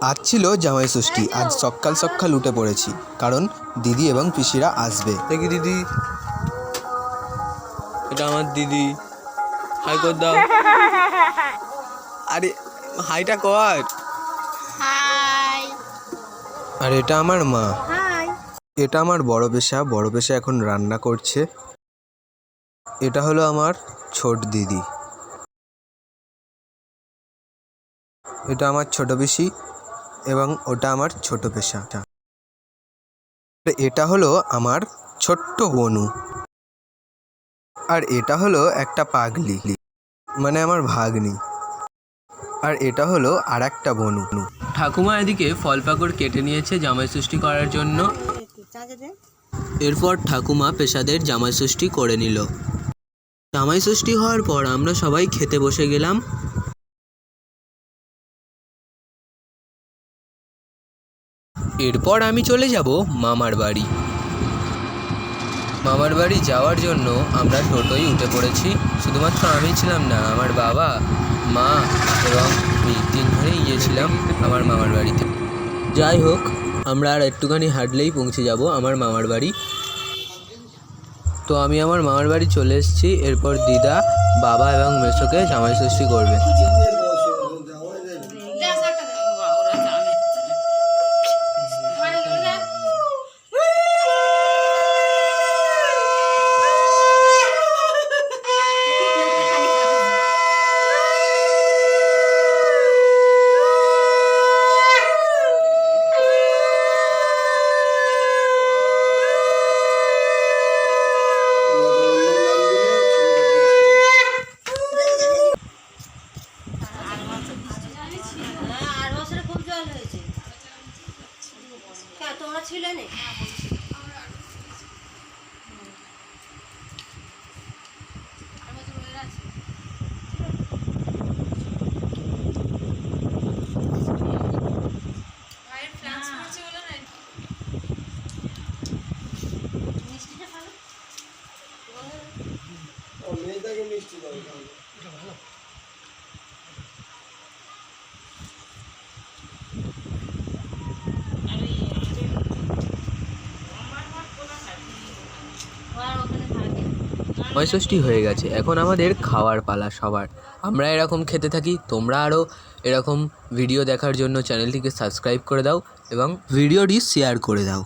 আজ ছিল জামাই ষষ্ঠী। আজ সকাল সকাল উঠে পড়েছি, কারণ দিদি এবং পিসিরা আসবে। দেখি দিদি, এটা আমার দিদি। হাই কর দাও। আরে হাইটা কর। হাই। আর এটা আমার মা। হাই। এটা আমার বড় পেশা এখন রান্না করছে। এটা হলো আমার ছোট দিদি। এটা আমার ছোট পিসি এবং ওটা আমার ছোট পেশা। এটা হলো আমার ছোট্ট বনু। আর এটা হলো একটা পাগলি, মানে আমার ভাগ্নি। আর এটা হলো আর একটা বনু। ঠাকুমা এদিকে ফল পাকড় কেটে নিয়েছে জামাই ষষ্ঠী করার জন্য। এরপর ঠাকুমা পেশাদের জামাই ষষ্ঠী করে নিল। জামাই ষষ্ঠী হওয়ার পর আমরা সবাই খেতে বসে গেলাম। এরপর আমি চলে যাব মামার বাড়ি। মামার বাড়ি যাওয়ার জন্য আমরা টোটোয় উঠে পড়েছি। শুধুমাত্র আমি ছিলাম না, আমার বাবা, মা এবং আমি তিনজনেই গিয়েছিলাম আমার মামার বাড়িতে। যাই হোক, আমরা আর একটুখানি হাঁটলেই পৌঁছে যাব আমার মামার বাড়ি। তো আমি আমার মামার বাড়ি চলে এসেছি। এরপর দিদা, বাবা এবং মেসোকে জামাই ষষ্ঠী করবে। তোমরা ছিলে না? জামাই ষষ্ঠী হয়ে গেছে, এখন আমাদের খাওয়ার পালা সবার। আমরা এরকম খেতে থাকি, তোমরা আরও এরকম ভিডিও দেখার জন্য চ্যানেলটিকে সাবস্ক্রাইব করে দাও এবং ভিডিওটি শেয়ার করে দাও।